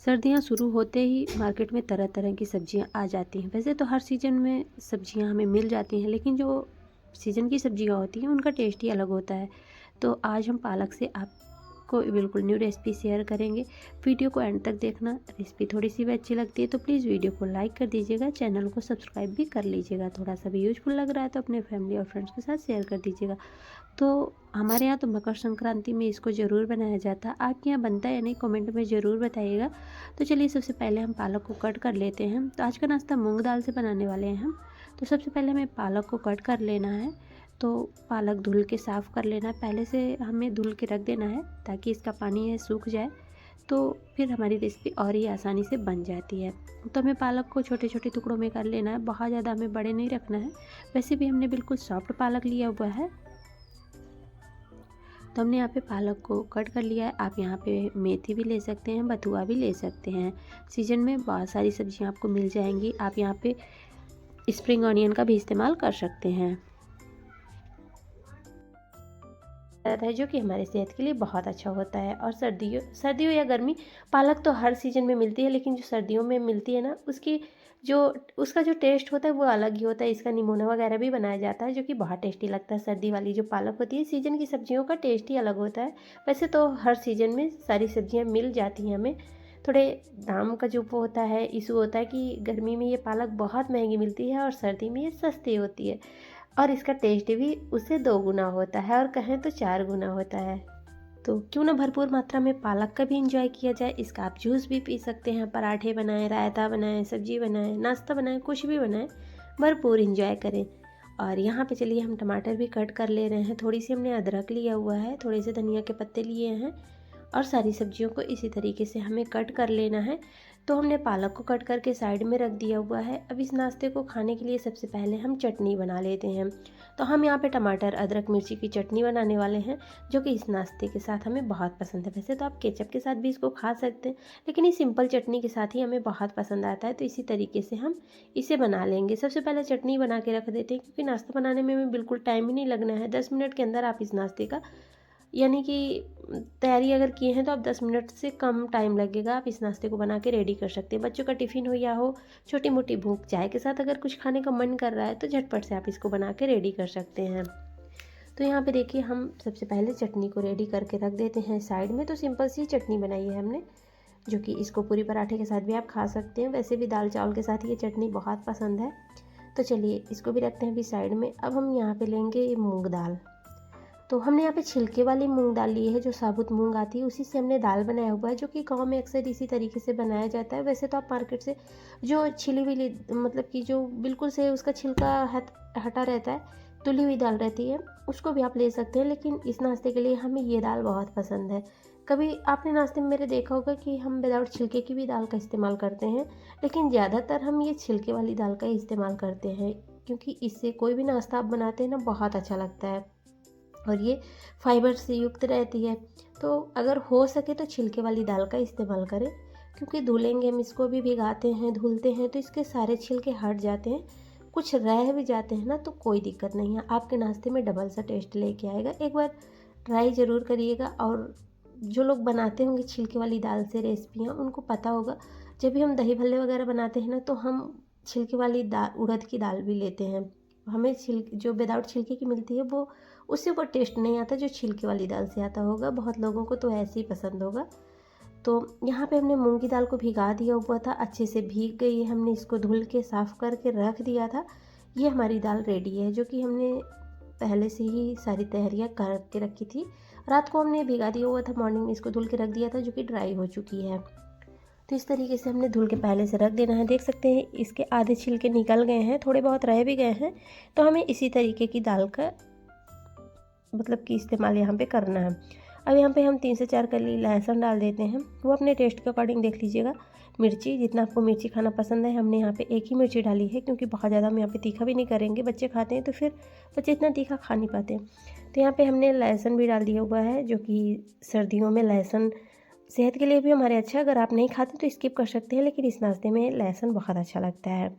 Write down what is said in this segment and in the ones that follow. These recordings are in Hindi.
सर्दियाँ शुरू होते ही मार्केट में तरह तरह की सब्जियाँ आ जाती हैं। वैसे तो हर सीज़न में सब्जियाँ हमें मिल जाती हैं, लेकिन जो सीज़न की सब्जियाँ होती हैं उनका टेस्ट ही अलग होता है। तो आज हम पालक से आपको बिल्कुल न्यू रेसिपी शेयर करेंगे। वीडियो को एंड तक देखना। रेसिपी थोड़ी सी भी अच्छी लगती है तो प्लीज़ वीडियो को लाइक कर दीजिएगा, चैनल को सब्सक्राइब भी कर लीजिएगा। थोड़ा सा भी यूजफुल लग रहा है तो अपने फैमिली और फ्रेंड्स के साथ शेयर कर दीजिएगा। तो हमारे यहाँ तो मकर संक्रांति में इसको ज़रूर बनाया जाता है। आपके यहाँ बनता है या नहीं, कमेंट में ज़रूर बताइएगा। तो चलिए सबसे पहले हम पालक को कट कर लेते हैं। तो आज का नाश्ता मूंग दाल से बनाने वाले हैं हम। तो सबसे पहले हमें पालक को कट कर लेना है। तो पालक धुल के साफ़ कर लेना है, पहले से हमें धुल के रख देना है ताकि इसका पानी है सूख जाए। तो फिर हमारी रेसिपी और ही आसानी से बन जाती है। तो हमें पालक को छोटे छोटे टुकड़ों में कर लेना है, बहुत ज़्यादा हमें बड़े नहीं रखना है। वैसे भी हमने बिल्कुल सॉफ्ट पालक लिया हुआ है। तो हमने यहाँ पे पालक को कट कर लिया है। आप यहाँ पे मेथी भी ले सकते हैं, बथुआ भी ले सकते हैं। सीजन में बहुत सारी सब्जियाँ आपको मिल जाएंगी। आप यहाँ पे स्प्रिंग ऑनियन का भी इस्तेमाल कर सकते हैं, है जो कि हमारे सेहत के लिए बहुत अच्छा होता है। और सर्दियों या गर्मी, पालक तो हर सीजन में मिलती है, लेकिन जो सर्दियों में मिलती है ना, जो उसका जो टेस्ट होता है वो अलग ही होता है। इसका निमोना वगैरह भी बनाया जाता है जो कि बहुत टेस्टी लगता है। सर्दी वाली जो पालक होती है, सीजन की सब्जियों का टेस्ट ही अलग होता है। वैसे तो हर सीजन में सारी सब्जियां मिल जाती हैं हमें। थोड़े दाम का जो वो होता है, इशू होता है कि गर्मी में ये पालक बहुत महंगी मिलती है और सर्दी में ये सस्ती होती है। और इसका टेस्ट भी उससे 2 गुना होता है, और कहें तो 4 गुना होता है। तो क्यों ना भरपूर मात्रा में पालक का भी इंजॉय किया जाए। इसका आप जूस भी पी सकते हैं, पराठे बनाएं, रायता बनाएं, सब्जी बनाएं, नाश्ता बनाएं, कुछ भी बनाएं, भरपूर इंजॉय करें। और यहाँ पे चलिए हम टमाटर भी कट कर ले रहे हैं। थोड़ी सी हमने अदरक लिया हुआ है, थोड़े से धनिया के पत्ते लिए हैं, और सारी सब्जियों को इसी तरीके से हमें कट कर लेना है। तो हमने पालक को कट करके साइड में रख दिया हुआ है। अब इस नाश्ते को खाने के लिए सबसे पहले हम चटनी बना लेते हैं। तो हम यहाँ पे टमाटर अदरक मिर्ची की चटनी बनाने वाले हैं, जो कि इस नाश्ते के साथ हमें बहुत पसंद है। वैसे तो आप केचप के साथ भी इसको खा सकते हैं, लेकिन इस सिंपल चटनी के साथ ही हमें बहुत पसंद आता है। तो इसी तरीके से हम इसे बना लेंगे। सबसे पहले चटनी बना के रख देते हैं, क्योंकि नाश्ता बनाने में हमें बिल्कुल टाइम ही नहीं लगना है। 10 मिनट के अंदर आप इस नाश्ते का यानी कि तैयारी अगर किए हैं तो आप 10 मिनट से कम टाइम लगेगा। आप इस नाश्ते को बना के रेडी कर सकते हैं। बच्चों का टिफ़िन हो या हो, छोटी मोटी भूख चाय के साथ अगर कुछ खाने का मन कर रहा है तो झटपट से आप इसको बना के रेडी कर सकते हैं। तो यहाँ पे देखिए, हम सबसे पहले चटनी को रेडी करके रख देते हैं साइड में। तो सिंपल सी चटनी बनाई है हमने, जो कि इसको पूरी पराठे के साथ भी आप खा सकते हैं। वैसे भी दाल चावल के साथ ये चटनी बहुत पसंद है। तो चलिए इसको भी रखते हैं अभी साइड में। अब हम यहाँ पे लेंगे ये मूँग दाल। तो हमने यहाँ पे छिलके वाली मूंग दाल ली है, जो साबुत मूंग आती है, उसी से हमने दाल बनाया हुआ है, जो कि गांव में अक्सर इसी तरीके से बनाया जाता है। वैसे तो आप मार्केट से जो छिली हुई, मतलब कि जो बिल्कुल से उसका छिलका हटा रहता है, धुली हुई दाल रहती है, उसको भी आप ले सकते हैं। लेकिन इस नाश्ते के लिए हमें ये दाल बहुत पसंद है। कभी आपने नाश्ते में मेरे देखा होगा कि हम विदाउट छिलके की भी दाल का इस्तेमाल करते हैं, लेकिन ज़्यादातर हम ये छिलके वाली दाल का ही इस्तेमाल करते हैं, क्योंकि इससे कोई भी नाश्ता आप बनाते हैं ना, बहुत अच्छा लगता है और ये फाइबर से युक्त रहती है। तो अगर हो सके तो छिलके वाली दाल का इस्तेमाल करें, क्योंकि धुलेंगे हम इसको, भी भिगाते हैं, धुलते हैं, तो इसके सारे छिलके हट जाते हैं। कुछ रह भी जाते हैं ना तो कोई दिक्कत नहीं है, आपके नाश्ते में डबल सा टेस्ट लेके आएगा। एक बार ट्राई ज़रूर करिएगा। और जो लोग बनाते होंगे छिलके वाली दाल से रेसिपियाँ, उनको पता होगा, जब भी हम दही भल्ले वगैरह बनाते हैं ना, तो हम छिलके वाली दाल, उड़द की दाल भी लेते हैं। हमें जो विदाउट छिलके की मिलती है, वो उससे वो टेस्ट नहीं आता जो छिलके वाली दाल से आता होगा। बहुत लोगों को तो ऐसे ही पसंद होगा। तो यहाँ पे हमने मूंग की दाल को भिगा दिया हुआ था, अच्छे से भीग गई है। हमने इसको धुल के साफ़ करके रख दिया था। ये हमारी दाल रेडी है, जो कि हमने पहले से ही सारी तैयारियाँ करके रखी थी। रात को हमने भिगा दिया हुआ था, मॉर्निंग में इसको धुल के रख दिया था, जो कि ड्राई हो चुकी है। तो इस तरीके से हमने धुल के पहले से रख देना है। देख सकते हैं इसके आधे छिलके निकल गए हैं, थोड़े बहुत रह भी गए हैं। तो हमें इसी तरीके की दाल का मतलब कि इस्तेमाल यहाँ पे करना है। अब यहाँ पे हम 3 से 4 कली लहसुन डाल देते हैं, वो अपने टेस्ट के अकॉर्डिंग देख लीजिएगा। मिर्ची, जितना आपको मिर्ची खाना पसंद है, हमने यहाँ पे एक ही मिर्ची डाली है, क्योंकि बहुत ज़्यादा हम यहाँ पे तीखा भी नहीं करेंगे। बच्चे खाते हैं तो फिर बच्चे इतना तीखा खा नहीं पाते। तो यहाँ पे हमने लहसुन भी डाल दिया हुआ है, जो कि सर्दियों में लहसुन सेहत के लिए भी हमारे अच्छा है। अगर आप नहीं खाते तो स्किप कर सकते हैं, लेकिन इस नाश्ते में लहसुन बहुत अच्छा लगता है।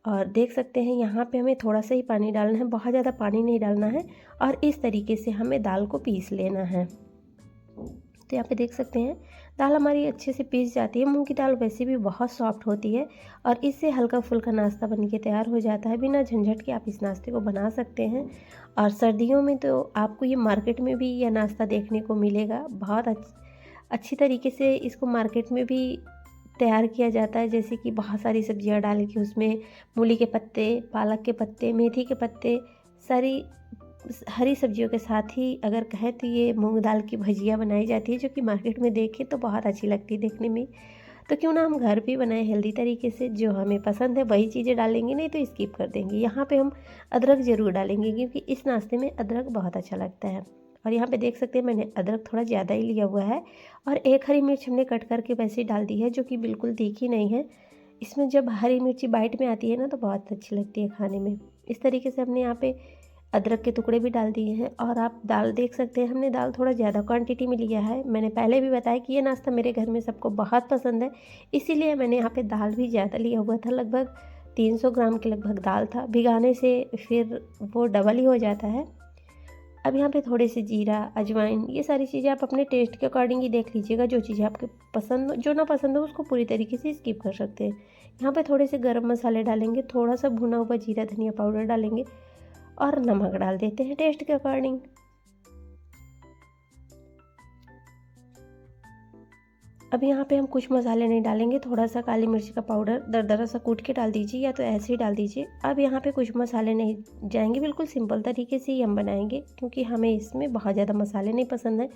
और देख सकते हैं यहाँ पे हमें थोड़ा सा ही पानी डालना है, बहुत ज़्यादा पानी नहीं डालना है। और इस तरीके से हमें दाल को पीस लेना है। तो यहाँ पे देख सकते हैं दाल हमारी अच्छे से पीस जाती है। मूंग की दाल वैसे भी बहुत सॉफ्ट होती है और इससे हल्का फुल्का नाश्ता बन के तैयार हो जाता है। बिना झंझट के आप इस नाश्ते को बना सकते हैं। और सर्दियों में तो आपको ये मार्केट में भी यह नाश्ता देखने को मिलेगा। बहुत अच्छी तरीके से इसको मार्केट में भी तैयार किया जाता है, जैसे कि बहुत सारी सब्जियां डाल के उसमें मूली के पत्ते, पालक के पत्ते, मेथी के पत्ते, सारी हरी सब्जियों के साथ ही अगर कहें तो ये मूंग दाल की भजिया बनाई जाती है, जो कि मार्केट में देखें तो बहुत अच्छी लगती है देखने में। तो क्यों ना हम घर पे बनाएं हेल्दी तरीके से, जो हमें पसंद है वही चीज़ें डालेंगे, नहीं तो स्किप कर देंगे। यहाँ पे हम अदरक ज़रूर डालेंगे क्योंकि इस नाश्ते में अदरक बहुत अच्छा लगता है। और यहाँ पे देख सकते हैं मैंने अदरक थोड़ा ज़्यादा ही लिया हुआ है। और एक हरी मिर्च हमने कट करके वैसे ही डाल दी है, जो कि बिल्कुल तीखी नहीं है। इसमें जब हरी मिर्ची बाइट में आती है ना तो बहुत अच्छी लगती है खाने में। इस तरीके से हमने यहाँ पे अदरक के टुकड़े भी डाल दिए हैं। और आप दाल देख सकते हैं, हमने दाल थोड़ा ज़्यादा क्वांटिटी में लिया है। मैंने पहले भी बताया कि ये नाश्ता मेरे घर में सबको बहुत पसंद है, इसीलिए मैंने यहाँ पे दाल भी ज़्यादा लिया हुआ था। लगभग 300 ग्राम के लगभग दाल था। भिगाने से फिर वो डबल ही हो जाता है। अब यहाँ पे थोड़े से जीरा, अजवाइन, ये सारी चीज़ें आप अपने टेस्ट के अकॉर्डिंग ही देख लीजिएगा। जो चीज़ें आपके पसंद, जो ना पसंद हो उसको पूरी तरीके से स्किप कर सकते हैं। यहाँ पे थोड़े से गरम मसाले डालेंगे, थोड़ा सा भुना हुआ जीरा धनिया पाउडर डालेंगे और नमक डाल देते हैं टेस्ट के अकॉर्डिंग। अब यहाँ पे हम कुछ मसाले नहीं डालेंगे, थोड़ा सा काली मिर्च का पाउडर दरदरा सा कूट के डाल दीजिए या तो ऐसे ही डाल दीजिए। अब यहाँ पे कुछ मसाले नहीं जाएंगे, बिल्कुल सिंपल तरीके से ही हम बनाएंगे क्योंकि हमें इसमें बहुत ज़्यादा मसाले नहीं पसंद है।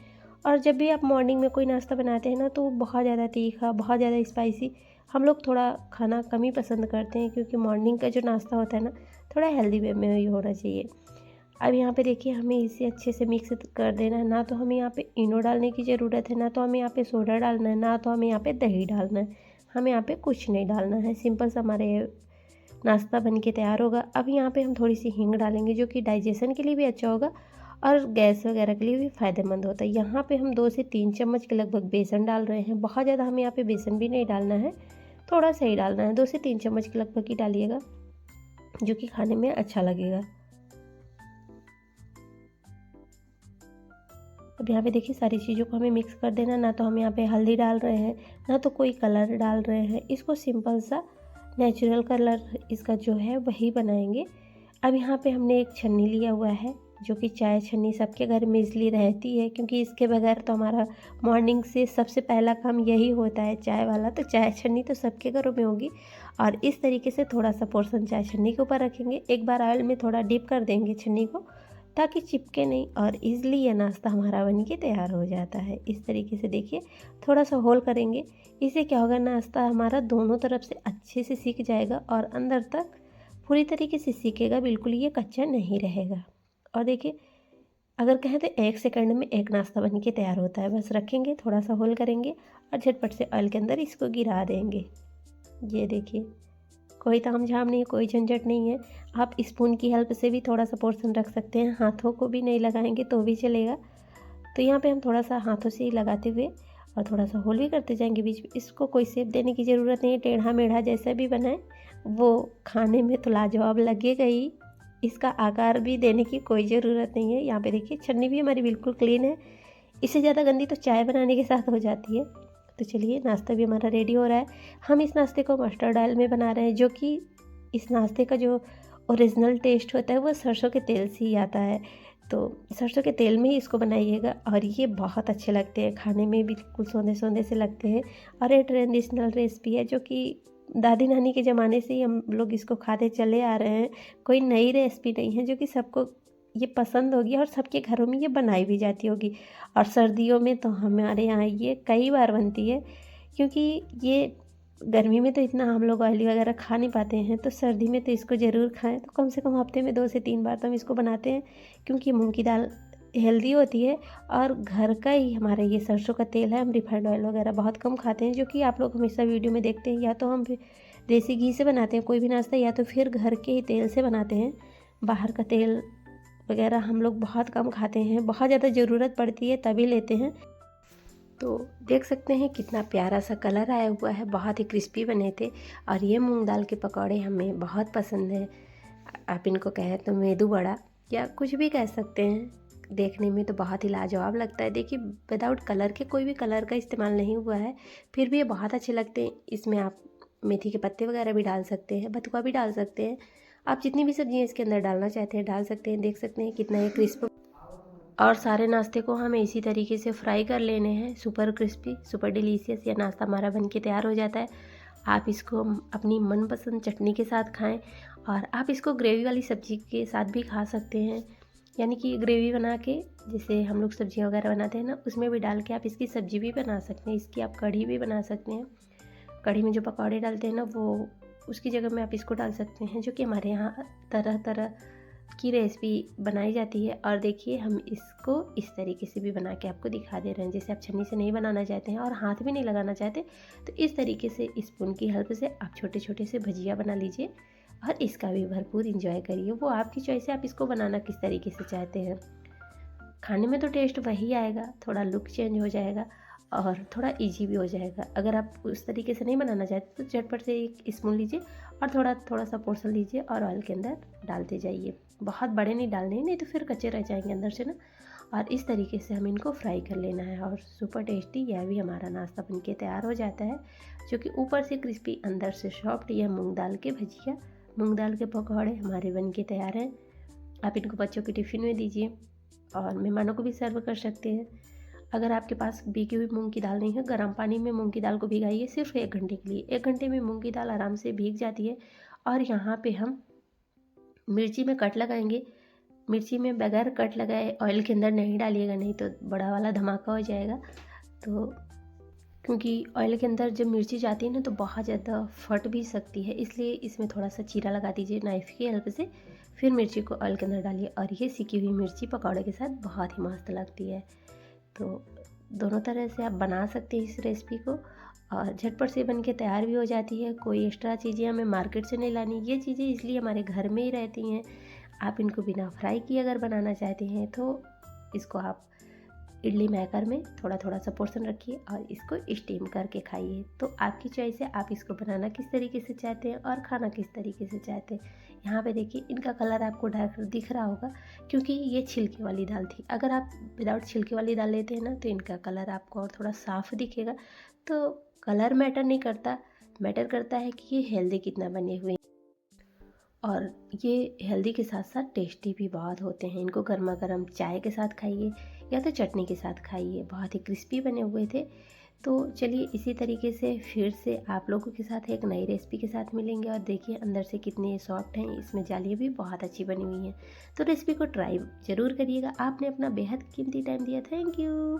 और जब भी आप मॉर्निंग में कोई नाश्ता बनाते हैं ना तो बहुत ज़्यादा तीखा, बहुत ज़्यादा स्पाइसी हम लोग थोड़ा खाना कम ही पसंद करते हैं, क्योंकि मॉर्निंग का जो नाश्ता होता है ना थोड़ा हेल्दी वे में ही होना चाहिए। अब यहाँ पे देखिए हमें इसे अच्छे से मिक्स कर देना है। ना तो हमें यहाँ पे इनो डालने की ज़रूरत है, ना तो हमें यहाँ पे सोडा डालना है, ना तो हमें यहाँ पे दही डालना है। हमें यहाँ पे कुछ नहीं डालना है। सिंपल सा हमारे नाश्ता बन के तैयार होगा। अब यहाँ पे हम थोड़ी सी हींग डालेंगे, जो कि डाइजेशन के लिए भी अच्छा होगा और गैस वगैरह के लिए भी फ़ायदेमंद होता है। यहाँ पे हम 2 से 3 चम्मच के लगभग बेसन डाल रहे हैं। बहुत ज़्यादा हमें यहाँ पे बेसन भी नहीं डालना है, थोड़ा सा ही डालना है। 2 से 3 चम्मच के लगभग ही डालिएगा, जो कि खाने में अच्छा लगेगा। अब यहाँ पे देखिए सारी चीज़ों को हमें मिक्स कर देना। ना तो हम यहाँ पे हल्दी डाल रहे हैं, ना तो कोई कलर डाल रहे हैं। इसको सिंपल सा नेचुरल कलर इसका जो है वही बनाएंगे। अब यहाँ पे हमने एक छन्नी लिया हुआ है, जो कि चाय छन्नी सबके घर में इसलिए रहती है क्योंकि इसके बगैर तो हमारा मॉर्निंग से सबसे पहला काम यही होता है चाय वाला। तो चाय छन्नी तो सबके घरों में होगी। और इस तरीके से थोड़ा सा पोर्शन चाय छन्नी के ऊपर रखेंगे। एक बार ऑयल में थोड़ा डिप कर देंगे छन्नी को, ताकि चिपके नहीं और इजली यह नाश्ता हमारा बन के तैयार हो जाता है। इस तरीके से देखिए थोड़ा सा होल करेंगे। इससे क्या होगा, नाश्ता हमारा दोनों तरफ से अच्छे से सीख जाएगा और अंदर तक पूरी तरीके से सीखेगा, बिल्कुल ये कच्चा नहीं रहेगा। और देखिए अगर कहें तो 1 सेकंड में एक नाश्ता बन के तैयार होता है। बस रखेंगे, थोड़ा सा होल करेंगे और झटपट से ऑयल के अंदर इसको गिरा देंगे। ये देखिए कोई तामझाम नहीं, कोई झंझट नहीं है। आप स्पून की हेल्प से भी थोड़ा सा पोर्शन रख सकते हैं, हाथों को भी नहीं लगाएंगे तो भी चलेगा। तो यहाँ पे हम थोड़ा सा हाथों से ही लगाते हुए और थोड़ा सा होल भी करते जाएंगे बीच में। इसको कोई शेप देने की ज़रूरत नहीं है, टेढ़ा मेढ़ा जैसा भी बनाए वो खाने में तो लाजवाब लगेगा ही। इसका आकार भी देने की कोई ज़रूरत नहीं है। यहाँ पे देखिए छन्नी भी हमारी बिल्कुल क्लीन है। इससे ज़्यादा गंदी तो चाय बनाने के साथ हो जाती है। तो चलिए नाश्ता भी हमारा रेडी हो रहा है। हम इस नाश्ते को मस्टर्ड ऑयल में बना रहे हैं, जो कि इस नाश्ते का जो ओरिजिनल टेस्ट होता है वो सरसों के तेल से ही आता है। तो सरसों के तेल में ही इसको बनाइएगा और ये बहुत अच्छे लगते हैं खाने में, बिल्कुल सोंधे सोंधे से लगते हैं। और ये ट्रेडिशनल रेसिपी है, जो कि दादी नानी के ज़माने से ही हम लोग इसको खाते चले आ रहे हैं। कोई नई रेसिपी नहीं है, जो कि सबको ये पसंद होगी और सबके घरों में ये बनाई भी जाती होगी। और सर्दियों में तो हमारे यहाँ ये कई बार बनती है, क्योंकि ये गर्मी में तो इतना हम लोग ऑयली वगैरह खा नहीं पाते हैं, तो सर्दी में तो इसको ज़रूर खाएं। तो कम से कम हफ्ते में 2 से 3 बार तो हम इसको बनाते हैं, क्योंकि मूंग की दाल हेल्दी होती है और घर का ही हमारा ये सरसों का तेल है। हम रिफाइंड ऑयल वगैरह बहुत कम खाते हैं, जो कि आप लोग हमेशा वीडियो में देखते हैं। या तो हम देसी घी से बनाते हैं कोई भी नाश्ता, या तो फिर घर के ही तेल से बनाते हैं। बाहर का तेल वगैरह हम लोग बहुत कम खाते हैं, बहुत ज़्यादा ज़रूरत पड़ती है तभी लेते हैं। तो देख सकते हैं कितना प्यारा सा कलर आया हुआ है, बहुत ही क्रिस्पी बने थे। और ये मूंग दाल के पकौड़े हमें बहुत पसंद है। आप इनको कहें तो मेदू बड़ा या कुछ भी कह सकते हैं। देखने में तो बहुत ही लाजवाब लगता है। देखिए विदाउट कलर के, कोई भी कलर का इस्तेमाल नहीं हुआ है, फिर भी ये बहुत अच्छे लगते हैं। इसमें आप मेथी के पत्ते वगैरह भी डाल सकते हैं, बथुआ भी डाल सकते हैं। आप जितनी भी सब्जियाँ इसके अंदर डालना चाहते हैं डाल सकते हैं। देख सकते हैं कितना ये क्रिस्प। और सारे नाश्ते को हमें इसी तरीके से फ्राई कर लेने हैं, सुपर क्रिस्पी, सुपर डिलीशियस। यह नाश्ता हमारा बन के तैयार हो जाता है। आप इसको अपनी मनपसंद चटनी के साथ खाएं, और आप इसको ग्रेवी वाली सब्ज़ी के साथ भी खा सकते हैं। यानी कि ग्रेवी बना के, जैसे हम लोग सब्जियां वगैरह बनाते हैं ना, उसमें भी डाल के आप इसकी सब्ज़ी भी बना सकते हैं। इसकी आप कढ़ी भी बना सकते हैं। कढ़ी में जो पकौड़े डालते हैं ना, वो उसकी जगह में आप इसको डाल सकते हैं, जो कि हमारे यहाँ तरह तरह की रेसिपी बनाई जाती है। और देखिए हम इसको इस तरीके से भी बना के आपको दिखा दे रहे हैं। जैसे आप छन्नी से नहीं बनाना चाहते हैं और हाथ भी नहीं लगाना चाहते, तो इस तरीके से स्पून की हेल्प से आप छोटे छोटे से भजिया बना लीजिए और इसका भी भरपूर इंजॉय करिए। वो आपकी चॉइस है, आप इसको बनाना किस तरीके से चाहते हैं। खाने में तो टेस्ट वही आएगा, थोड़ा लुक चेंज हो जाएगा और थोड़ा इजी भी हो जाएगा। अगर आप उस तरीके से नहीं बनाना चाहते तो झटपट से एक स्पून लीजिए और थोड़ा थोड़ा सा पोर्शन लीजिए और ऑयल के अंदर डालते जाइए। बहुत बड़े नहीं डालने, नहीं तो फिर कच्चे रह जाएंगे अंदर से ना। और इस तरीके से हम इनको फ्राई कर लेना है और सुपर टेस्टी यह भी हमारा नाश्ता बनके तैयार हो जाता है, जो कि ऊपर से क्रिस्पी अंदर से सॉफ्ट। यह मूंग दाल के भजिया, मूंग दाल के पकौड़े हमारे बनके तैयार हैं। आप इनको बच्चों के टिफ़िन में दीजिए और मेहमानों को भी सर्व कर सकते हैं। अगर आपके पास भीगी हुई मूंग की दाल नहीं है, गर्म पानी में मूंग की दाल को भिगाइए सिर्फ 1 घंटे के लिए। 1 घंटे में मूंग की दाल आराम से भीग जाती है। और यहाँ पे हम मिर्ची में कट लगाएंगे। मिर्ची में बगैर कट लगाए ऑयल के अंदर नहीं डालिएगा, नहीं तो बड़ा वाला धमाका हो जाएगा। तो क्योंकि ऑयल के अंदर जब मिर्ची जाती है ना, तो बहुत ज़्यादा फट भी सकती है, इसलिए इसमें थोड़ा सा चीरा लगा दीजिए नाइफ़ की हेल्प से। फिर मिर्ची को ऑयल के अंदर डालिए और ये सिकी हुई मिर्ची पकौड़े के साथ बहुत ही मस्त लगती है। तो दोनों तरह से आप बना सकते हैं इस रेसिपी को, और झटपट से बन के तैयार भी हो जाती है। कोई एक्स्ट्रा चीज़ें हमें मार्केट से नहीं लानी, ये चीज़ें इसलिए हमारे घर में ही रहती हैं। आप इनको बिना फ्राई किए अगर बनाना चाहते हैं तो इसको आप इडली मेकर में थोड़ा थोड़ा सा पोर्शन रखिए और इसको स्टीम करके खाइए। तो आपकी चॉइस है, आप इसको बनाना किस तरीके से चाहते हैं और खाना किस तरीके से चाहते हैं। यहाँ पे देखिए इनका कलर आपको डार्क दिख रहा होगा, क्योंकि ये छिलके वाली दाल थी। अगर आप विदाउट छिलके वाली दाल लेते हैं ना, तो इनका कलर आपको और थोड़ा साफ दिखेगा। तो कलर मैटर नहीं करता, मैटर करता है कि ये हेल्दी कितना बने हुए हैं। और ये हेल्दी के साथ साथ टेस्टी भी बहुत होते हैं। इनको गर्मा गर्म चाय के साथ खाइए या तो चटनी के साथ खाइए। बहुत ही क्रिस्पी बने हुए थे। तो चलिए इसी तरीके से फिर से आप लोगों के साथ एक नई रेसिपी के साथ मिलेंगे। और देखिए अंदर से कितने सॉफ्ट हैं, इसमें जालियाँ भी बहुत अच्छी बनी हुई हैं। तो रेसिपी को ट्राई ज़रूर करिएगा। आपने अपना बेहद कीमती टाइम दिया, थैंक यू।